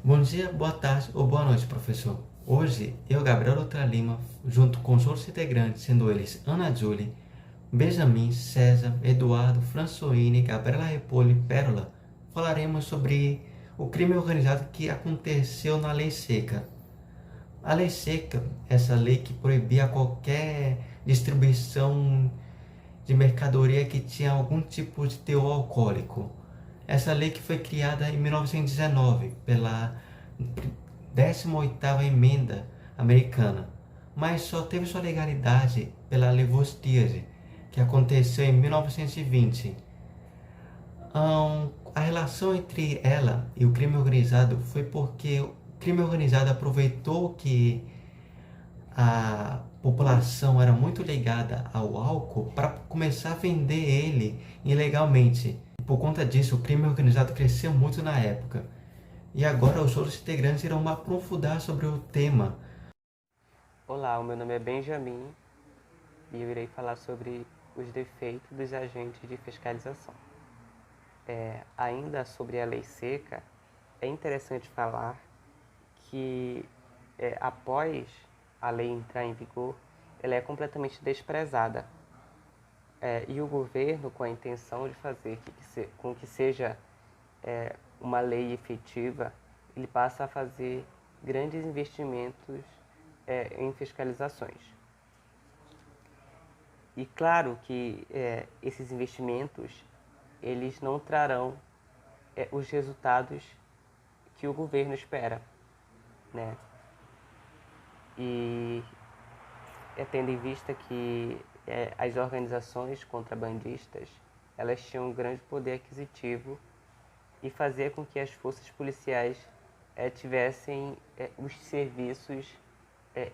Bom dia, boa tarde ou boa noite, professor. Hoje, eu, Gabriel Dutra Lima, junto com os outros integrantes, sendo eles Ana Júlia, Benjamin, César, Eduardo, Françoine, Gabriela Repolho e Pérola, falaremos sobre o crime organizado que aconteceu na Lei Seca. A Lei Seca, essa lei que proibia qualquer distribuição de mercadoria que tinha algum tipo de teor alcoólico. Essa lei que foi criada em 1919 pela 18ª emenda americana, mas só teve sua legalidade pela Lei Volstiers, que aconteceu em 1920. A relação entre ela e o crime organizado foi porque o crime organizado aproveitou que a população era muito ligada ao álcool para começar a vender ele ilegalmente. Por conta disso, o crime organizado cresceu muito na época. E agora os outros integrantes irão aprofundar sobre o tema. Olá, o meu nome é Benjamin e eu irei falar sobre os defeitos dos agentes de fiscalização. Ainda sobre a lei seca, é interessante falar que após a lei entrar em vigor, ela é completamente desprezada. E o governo, com a intenção de fazer com que seja uma lei efetiva, ele passa a fazer grandes investimentos em fiscalizações. E claro que esses investimentos eles não trarão os resultados que o governo espera, né? E tendo em vista que as organizações contrabandistas elas tinham um grande poder aquisitivo e fazia com que as forças policiais tivessem os serviços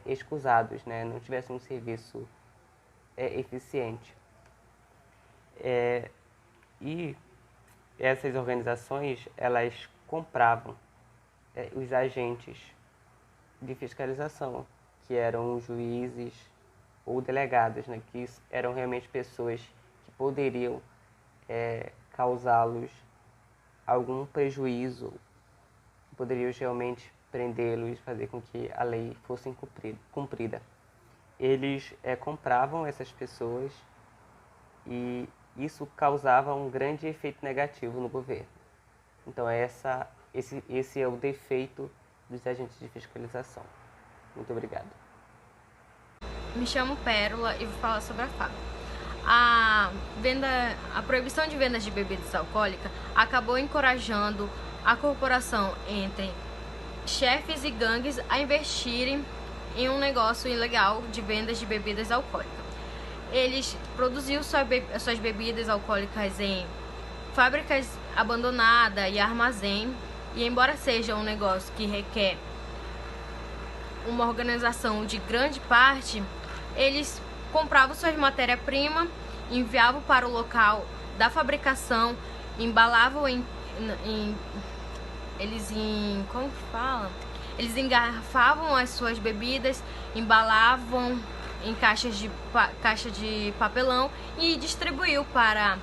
escusados, né? Não tivessem um serviço eficiente. E essas organizações elas compravam os agentes de fiscalização, que eram juízes ou delegados, né? Que eram realmente pessoas que poderiam causá-los algum prejuízo, poderiam realmente prendê-los, fazer com que a lei fosse cumprida. Eles compravam essas pessoas e isso causava um grande efeito negativo no governo. Então esse é o defeito dos agentes de fiscalização. Muito obrigado. Me chamo Pérola e vou falar sobre a FAO. A proibição de vendas de bebidas alcoólicas acabou encorajando a corporação entre chefes e gangues a investirem em um negócio ilegal de vendas de bebidas alcoólicas. Eles produziam suas bebidas alcoólicas em fábricas abandonadas e armazém, e embora seja um negócio que requer uma organização de grande parte, eles compravam suas matérias-primas, enviavam para o local da fabricação, embalavam eles engarrafavam as suas bebidas, embalavam em caixa de papelão e distribuiu para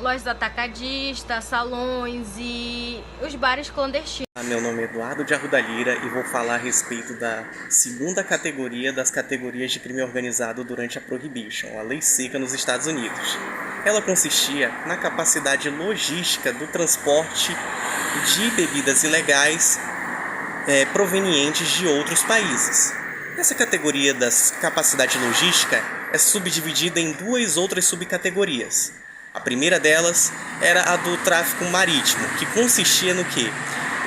lojas atacadistas, salões e os bares clandestinos. Meu nome é Eduardo de Arruda Lira e vou falar a respeito da segunda categoria das categorias de crime organizado durante a Prohibition, a Lei Seca nos Estados Unidos. Ela consistia na capacidade logística do transporte de bebidas ilegais provenientes de outros países. Essa categoria das capacidade logística é subdividida em duas outras subcategorias. A primeira delas era a do tráfico marítimo, que consistia no que?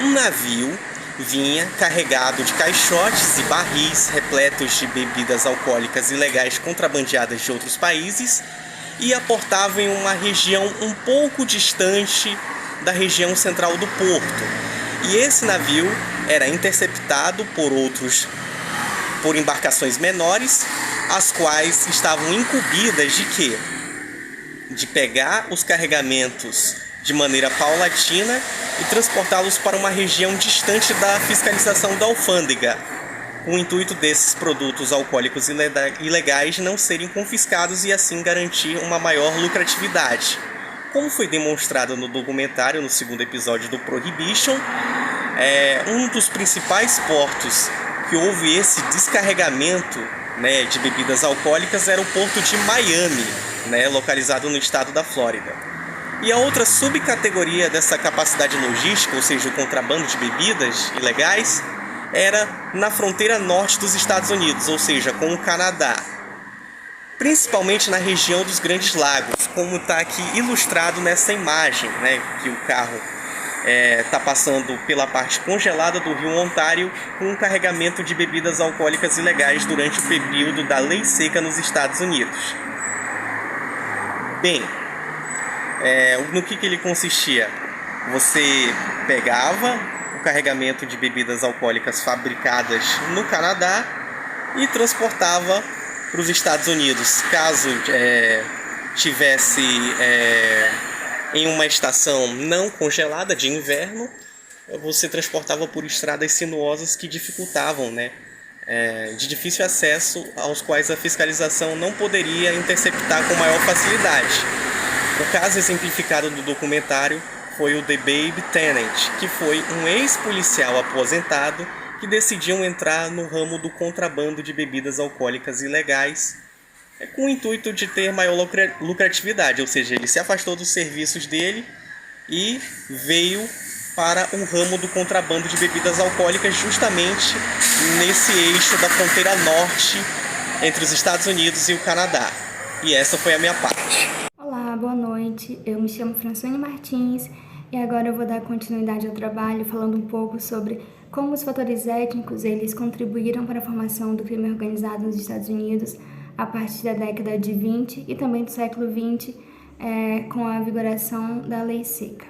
Um navio vinha carregado de caixotes e barris repletos de bebidas alcoólicas ilegais contrabandeadas de outros países e aportava em uma região um pouco distante da região central do porto. E esse navio era interceptado por embarcações menores, as quais estavam incumbidas de quê? De pegar os carregamentos de maneira paulatina e transportá-los para uma região distante da fiscalização da alfândega, com o intuito desses produtos alcoólicos ilegais não serem confiscados e assim garantir uma maior lucratividade. Como foi demonstrado no documentário no segundo episódio do Prohibition, Um dos principais portos que houve esse descarregamento, né, de bebidas alcoólicas era o porto de Miami, né, localizado no estado da Flórida. E a outra subcategoria dessa capacidade logística, ou seja, o contrabando de bebidas ilegais, era na fronteira norte dos Estados Unidos, ou seja, com o Canadá. Principalmente na região dos Grandes Lagos, como está aqui ilustrado nessa imagem, né, que o carro está passando pela parte congelada do rio Ontário com um carregamento de bebidas alcoólicas ilegais durante o período da lei seca nos Estados Unidos. Bem, no que ele consistia? Você pegava o carregamento de bebidas alcoólicas fabricadas no Canadá e transportava para os Estados Unidos. Caso tivesse em uma estação não congelada de inverno, você transportava por estradas sinuosas que dificultavam, né, de difícil acesso, aos quais a fiscalização não poderia interceptar com maior facilidade. O caso exemplificado do documentário foi o de Babe Tennant, que foi um ex-policial aposentado que decidiu entrar no ramo do contrabando de bebidas alcoólicas ilegais, com o intuito de ter maior lucratividade, ou seja, ele se afastou dos serviços dele e veio para o ramo do contrabando de bebidas alcoólicas justamente nesse eixo da fronteira norte entre os Estados Unidos e o Canadá. E essa foi a minha parte. Olá, boa noite. Eu me chamo Francine Martins e agora eu vou dar continuidade ao trabalho falando um pouco sobre como os fatores étnicos eles contribuíram para a formação do crime organizado nos Estados Unidos a partir da década de 20 e também do século 20, com a vigoração da lei seca.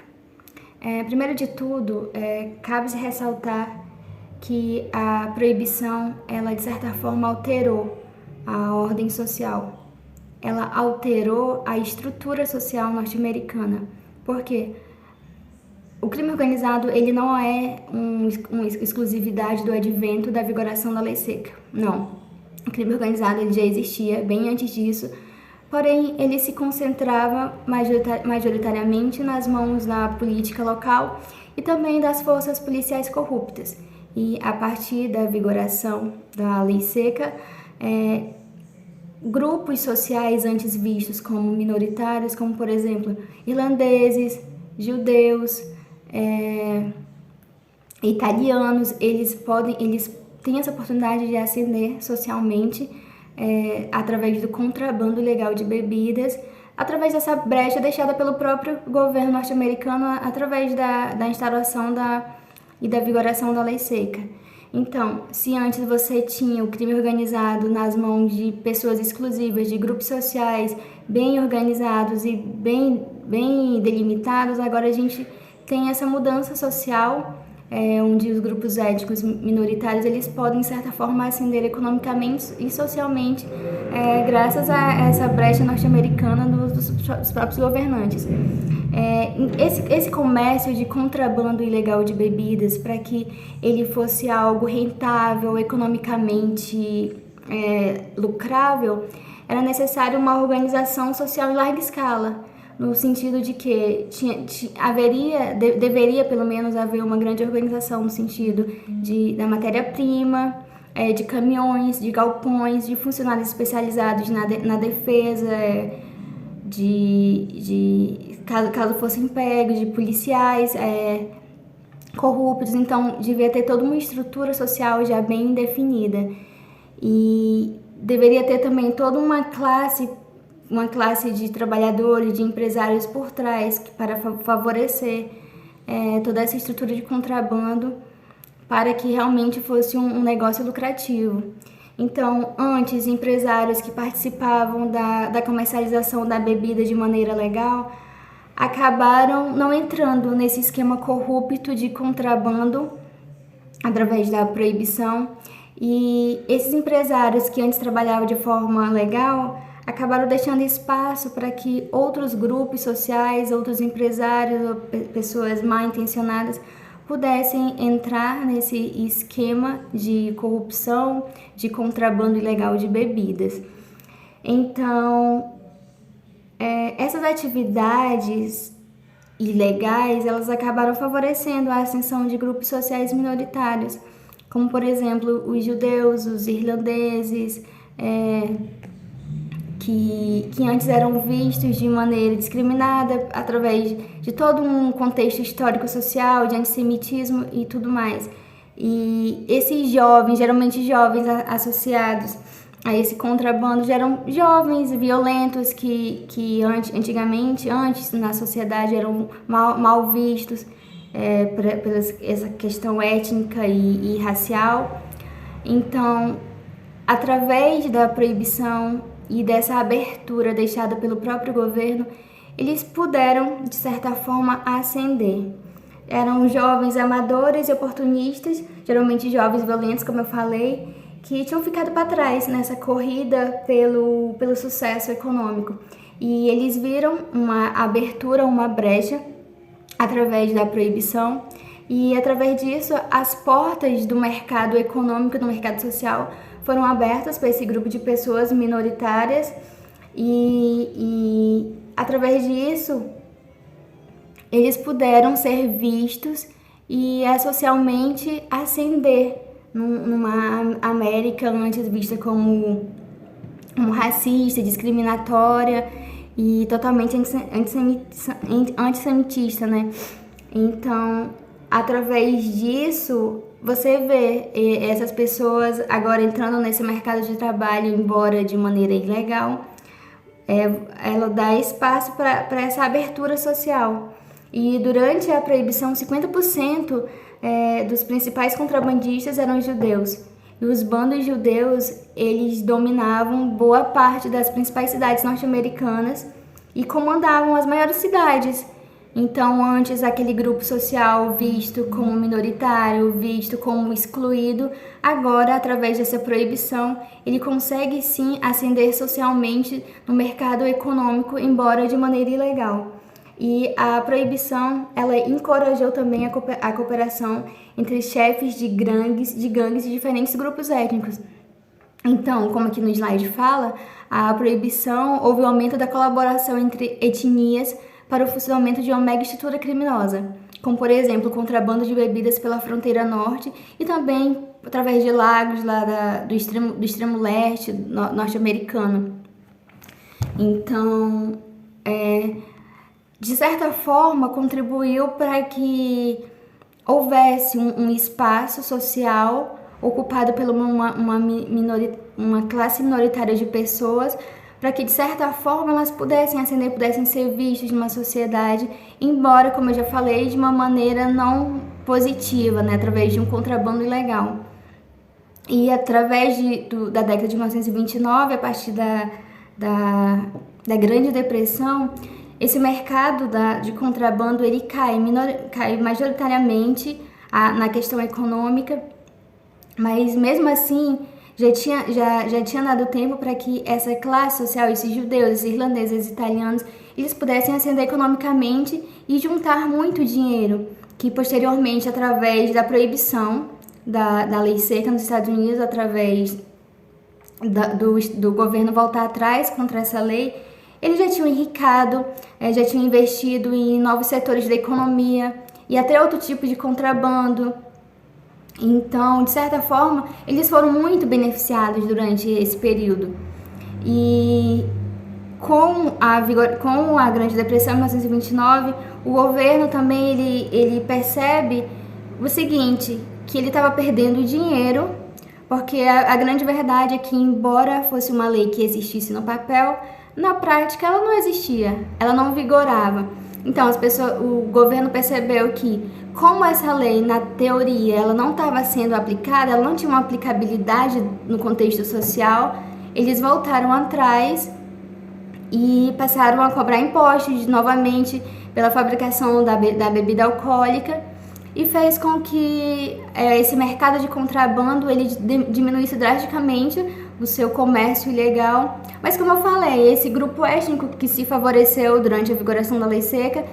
Primeiro de tudo, cabe-se ressaltar que a proibição, ela de certa forma alterou a ordem social. Ela alterou a estrutura social norte-americana. Por quê? O crime organizado, ele não é uma exclusividade do advento da vigoração da lei seca. Não. O crime organizado ele já existia bem antes disso, porém ele se concentrava majoritariamente nas mãos da política local e também das forças policiais corruptas. E a partir da vigoração da lei seca, grupos sociais antes vistos como minoritários, como por exemplo irlandeses, judeus, italianos, eles têm essa oportunidade de ascender socialmente através do contrabando ilegal de bebidas, através dessa brecha deixada pelo próprio governo norte-americano através da instauração e da vigoração da lei seca. Então, se antes você tinha o crime organizado nas mãos de pessoas exclusivas, de grupos sociais bem organizados e bem delimitados, agora a gente tem essa mudança social, onde os grupos étnicos minoritários eles podem, de certa forma, ascender economicamente e socialmente graças a essa brecha norte-americana dos próprios governantes. Esse comércio de contrabando ilegal de bebidas, para que ele fosse algo rentável, economicamente lucrável, era necessário uma organização social em larga escala, no sentido de que deveria pelo menos haver uma grande organização no sentido da matéria-prima, de caminhões, de galpões, de funcionários especializados na defesa, caso fossem pegos, de policiais corruptos. Então devia ter toda uma estrutura social já bem definida e deveria ter também toda uma classe de trabalhadores, de empresários por trás para favorecer toda essa estrutura de contrabando para que realmente fosse um negócio lucrativo. Então, antes, empresários que participavam da comercialização da bebida de maneira legal acabaram não entrando nesse esquema corrupto de contrabando através da proibição, e esses empresários que antes trabalhavam de forma legal acabaram deixando espaço para que outros grupos sociais, outros empresários, pessoas mal intencionadas pudessem entrar nesse esquema de corrupção, de contrabando ilegal de bebidas. Então, essas atividades ilegais, elas acabaram favorecendo a ascensão de grupos sociais minoritários, como, por exemplo, os judeus, os irlandeses, que antes eram vistos de maneira discriminada através de todo um contexto histórico-social, de antissemitismo e tudo mais. E esses jovens, geralmente jovens associados a esse contrabando, eram jovens violentos que antigamente, antes na sociedade, eram mal vistos pela essa questão étnica e racial. Então, através da proibição e dessa abertura deixada pelo próprio governo, eles puderam, de certa forma, ascender. Eram jovens amadores e oportunistas, geralmente jovens violentos, como eu falei, que tinham ficado para trás nessa corrida pelo sucesso econômico. E eles viram uma abertura, uma brecha, através da proibição, e através disso as portas do mercado econômico, do mercado social, foram abertas para esse grupo de pessoas minoritárias e através disso eles puderam ser vistos e socialmente ascender numa América antes vista como racista, discriminatória e totalmente antissemitista, né? Então, através disso, você vê essas pessoas agora entrando nesse mercado de trabalho, embora de maneira ilegal, ela dá espaço para essa abertura social. E durante a proibição, 50% dos principais contrabandistas eram judeus. E os bandos judeus, eles dominavam boa parte das principais cidades norte-americanas e comandavam as maiores cidades. Então, antes, aquele grupo social visto como minoritário, visto como excluído, agora, através dessa proibição, ele consegue sim ascender socialmente no mercado econômico, embora de maneira ilegal. E a proibição, ela encorajou também a cooperação entre chefes de gangues de diferentes grupos étnicos. Então, como aqui no slide fala, a proibição houve o aumento da colaboração entre etnias para o funcionamento de uma mega estrutura criminosa, como, por exemplo, o contrabando de bebidas pela fronteira norte e também através de lagos lá do extremo leste norte-americano. Então, de certa forma, contribuiu para que houvesse um espaço social ocupado por uma classe minoritária de pessoas, para que, de certa forma, elas pudessem ascender, pudessem ser vistas numa sociedade, embora, como eu já falei, de uma maneira não positiva, né, através de um contrabando ilegal. E através da década de 1929, a partir da Grande Depressão, esse mercado de contrabando ele cai majoritariamente na questão econômica, mas mesmo assim já tinha dado tempo para que essa classe social, esses judeus, esses irlandeses, esses italianos, eles pudessem ascender economicamente e juntar muito dinheiro, que posteriormente, através da proibição da lei seca nos Estados Unidos, através do governo voltar atrás contra essa lei, eles já tinham enricado, já tinham investido em novos setores da economia e até outro tipo de contrabando. Então, de certa forma, eles foram muito beneficiados durante esse período. E com a Grande Depressão, em 1929, o governo também ele percebe o seguinte, que ele estava perdendo dinheiro, porque a grande verdade é que, embora fosse uma lei que existisse no papel, na prática ela não existia, ela não vigorava. Então o governo percebeu que, como essa lei na teoria ela não estava sendo aplicada, ela não tinha uma aplicabilidade no contexto social, eles voltaram atrás e passaram a cobrar impostos novamente pela fabricação da bebida alcoólica e fez com que esse mercado de contrabando ele diminuísse drasticamente o seu comércio ilegal. Mas, como eu falei, esse grupo étnico que se favoreceu durante a vigoração da lei seca,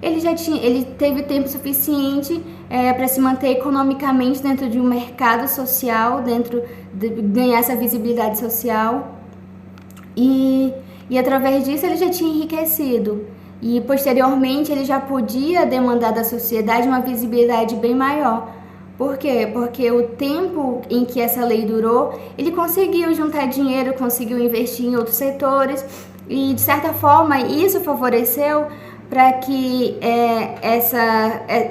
ele teve tempo suficiente para se manter economicamente dentro de um mercado social, dentro de ganhar essa visibilidade social, e através disso ele já tinha enriquecido. E posteriormente ele já podia demandar da sociedade uma visibilidade bem maior. Por quê? Porque o tempo em que essa lei durou, ele conseguiu juntar dinheiro, conseguiu investir em outros setores e, de certa forma, isso favoreceu para que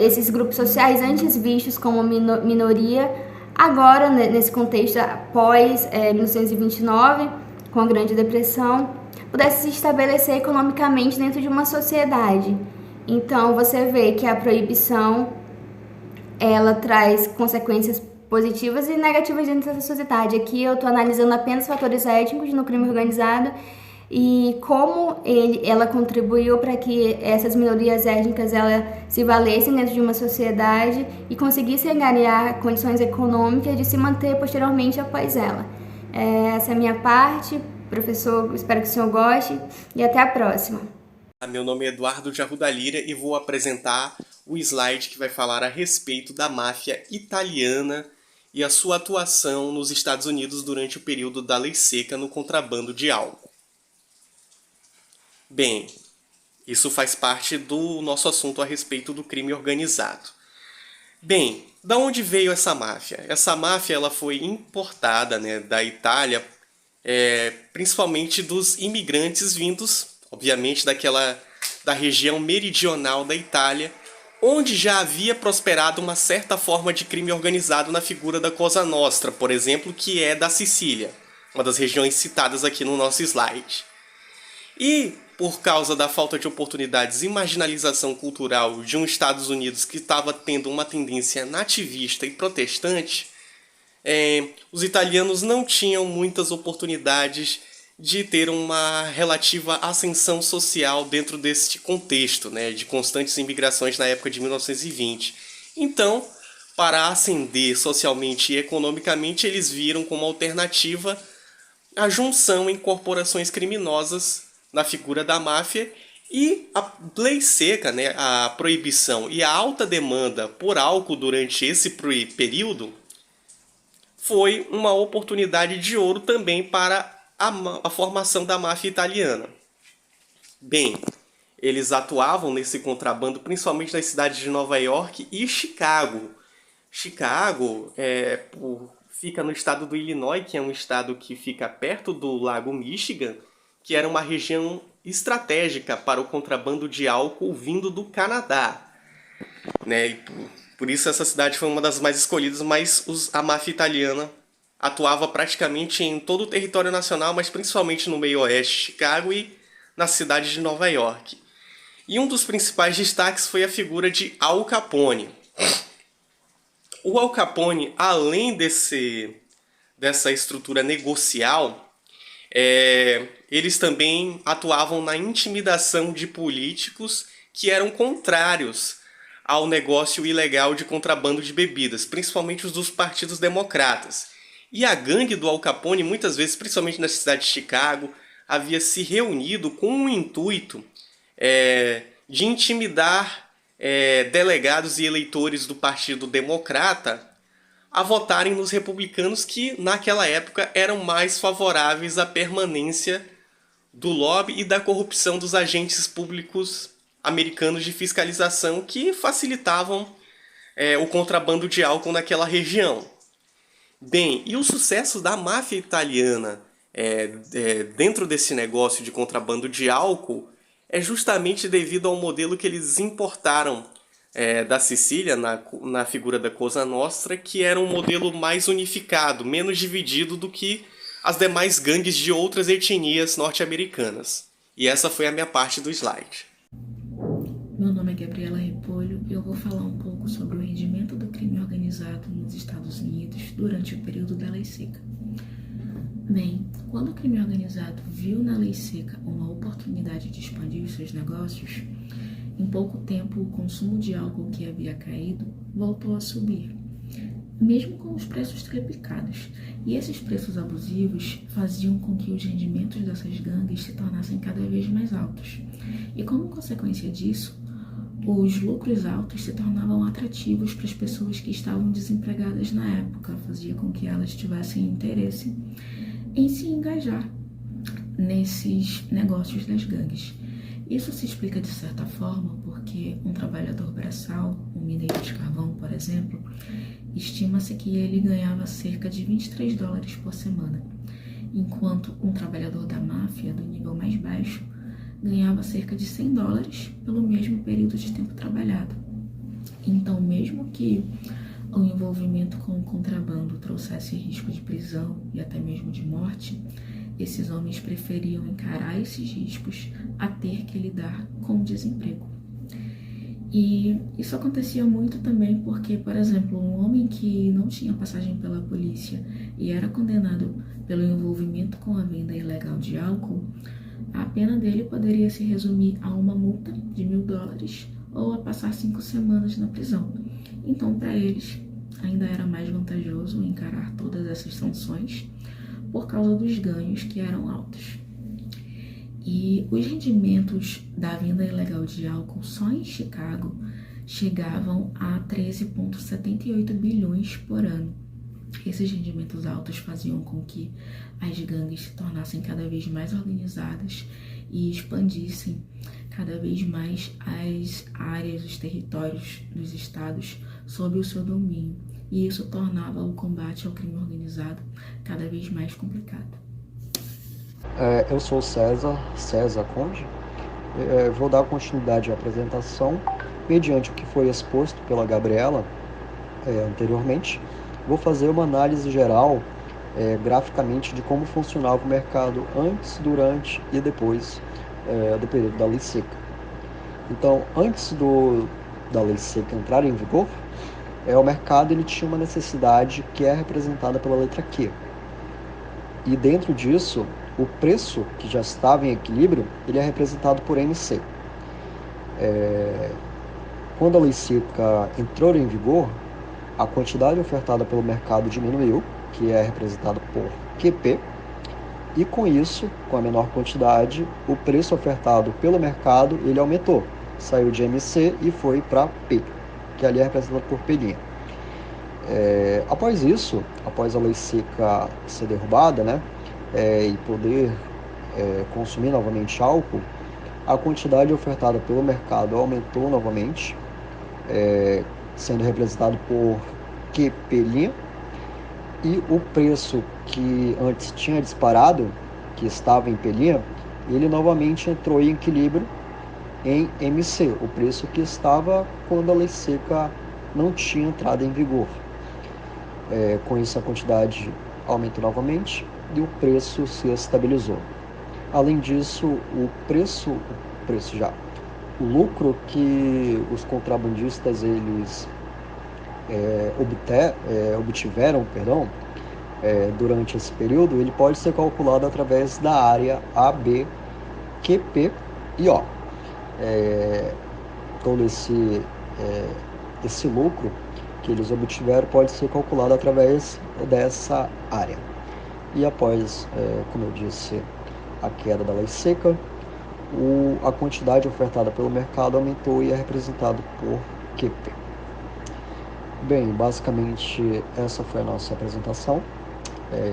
esses grupos sociais, antes vistos como minoria, agora, nesse contexto após 1929, com a Grande Depressão, pudesse se estabelecer economicamente dentro de uma sociedade. Então, você vê que a proibição ela traz consequências positivas e negativas dentro dessa sociedade. Aqui eu estou analisando apenas fatores étnicos no crime organizado e como ela contribuiu para que essas minorias étnicas se valessem dentro de uma sociedade e conseguissem ganhar condições econômicas de se manter posteriormente após ela. Essa é a minha parte, professor, espero que o senhor goste e até a próxima. Meu nome é Eduardo de Arruda Lira e vou apresentar o slide que vai falar a respeito da máfia italiana e a sua atuação nos Estados Unidos durante o período da Lei Seca no contrabando de álcool. Bem, isso faz parte do nosso assunto a respeito do crime organizado. Bem, da onde veio essa máfia? Essa máfia ela foi importada, da Itália, principalmente dos imigrantes vindos, obviamente, da região meridional da Itália, onde já havia prosperado uma certa forma de crime organizado na figura da Cosa Nostra, por exemplo, que é da Sicília, uma das regiões citadas aqui no nosso slide. E, por causa da falta de oportunidades e marginalização cultural de um Estados Unidos que estava tendo uma tendência nativista e protestante, os italianos não tinham muitas oportunidades de ter uma relativa ascensão social dentro deste contexto, de constantes imigrações na época de 1920. Então, para ascender socialmente e economicamente, eles viram como alternativa a junção em corporações criminosas na figura da máfia e a lei seca, a proibição e a alta demanda por álcool durante esse período foi uma oportunidade de ouro também para a formação da máfia italiana. Bem, eles atuavam nesse contrabando principalmente nas cidades de Nova York e Chicago. Chicago fica no estado do Illinois, que é um estado que fica perto do lago Michigan, que era uma região estratégica para o contrabando de álcool vindo do Canadá. E por isso essa cidade foi uma das mais escolhidas, mas a máfia italiana atuava praticamente em todo o território nacional, mas principalmente no meio oeste, Chicago e na cidade de Nova York. E um dos principais destaques foi a figura de Al Capone. O Al Capone, além dessa estrutura negocial, eles também atuavam na intimidação de políticos que eram contrários ao negócio ilegal de contrabando de bebidas, principalmente os dos partidos democratas. E a gangue do Al Capone, muitas vezes, principalmente na cidade de Chicago, havia se reunido com o intuito de intimidar delegados e eleitores do Partido Democrata a votarem nos republicanos que, naquela época, eram mais favoráveis à permanência do lobby e da corrupção dos agentes públicos americanos de fiscalização que facilitavam o contrabando de álcool naquela região. Bem, e o sucesso da máfia italiana dentro desse negócio de contrabando de álcool é justamente devido ao modelo que eles importaram da Sicília, na figura da Cosa Nostra, que era um modelo mais unificado, menos dividido do que as demais gangues de outras etnias norte-americanas. E essa foi a minha parte do slide. Meu nome é Gabriela Repolho e eu vou falar um pouco sobre o rendimento do crime organizado nos Estados Unidos durante o período da Lei Seca. Bem, quando o crime organizado viu na Lei Seca uma oportunidade de expandir os seus negócios, em pouco tempo o consumo de álcool que havia caído voltou a subir, mesmo com os preços triplicados. E esses preços abusivos faziam com que os rendimentos dessas gangues se tornassem cada vez mais altos. E como consequência disso, os lucros altos se tornavam atrativos para as pessoas que estavam desempregadas na época, fazia com que elas tivessem interesse em se engajar nesses negócios das gangues. Isso se explica de certa forma porque um trabalhador braçal, um mineiro de carvão, por exemplo, estima-se que ele ganhava cerca de $23 por semana, enquanto um trabalhador da máfia, do nível mais baixo, ganhava cerca de $100 pelo mesmo período de tempo trabalhado. Então, mesmo que o envolvimento com o contrabando trouxesse risco de prisão e até mesmo de morte, esses homens preferiam encarar esses riscos a ter que lidar com o desemprego. E isso acontecia muito também porque, por exemplo, um homem que não tinha passagem pela polícia e era condenado pelo envolvimento com a venda ilegal de álcool, a pena dele poderia se resumir a uma multa de $1.000 ou a passar 5 semanas na prisão. Então, para eles, ainda era mais vantajoso encarar todas essas sanções por causa dos ganhos que eram altos. E os rendimentos da venda ilegal de álcool só em Chicago chegavam a 13,78 bilhões por ano. Esses rendimentos altos faziam com que as gangues se tornassem cada vez mais organizadas e expandissem cada vez mais as áreas, os territórios dos estados sob o seu domínio. E isso tornava o combate ao crime organizado cada vez mais complicado. Eu sou César Conde. Vou dar continuidade à apresentação mediante o que foi exposto pela Gabriela anteriormente. Vou fazer uma análise geral, graficamente, de como funcionava o mercado antes, durante e depois do período da Lei Seca. Então, antes da Lei Seca entrar em vigor, o mercado ele tinha uma necessidade que é representada pela letra Q. E dentro disso, o preço que já estava em equilíbrio, ele é representado por MC. Quando a Lei Seca entrou em vigor, a quantidade ofertada pelo mercado diminuiu, que é representado por QP, e com isso, com a menor quantidade, o preço ofertado pelo mercado ele aumentou. Saiu de MC e foi para P, que ali é representado por P'. Após isso, após a Lei Seca ser derrubada, e poder consumir novamente álcool, a quantidade ofertada pelo mercado aumentou novamente, sendo representado por QP', e o preço que antes tinha disparado, que estava em P', ele novamente entrou em equilíbrio em MC, o preço que estava quando a Lei Seca não tinha entrado em vigor. Com isso, a quantidade aumentou novamente e o preço se estabilizou. Além disso, o lucro que os contrabandistas eles obtiveram durante esse período, ele pode ser calculado através da área A, B, QP e O. Todo esse lucro que eles obtiveram pode ser calculado através dessa área. E após, como eu disse, a queda da Lei Seca, a quantidade ofertada pelo mercado aumentou e é representado por QP. Bem, basicamente essa foi a nossa apresentação.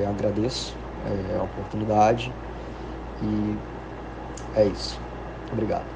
Agradeço a oportunidade e é isso. Obrigado.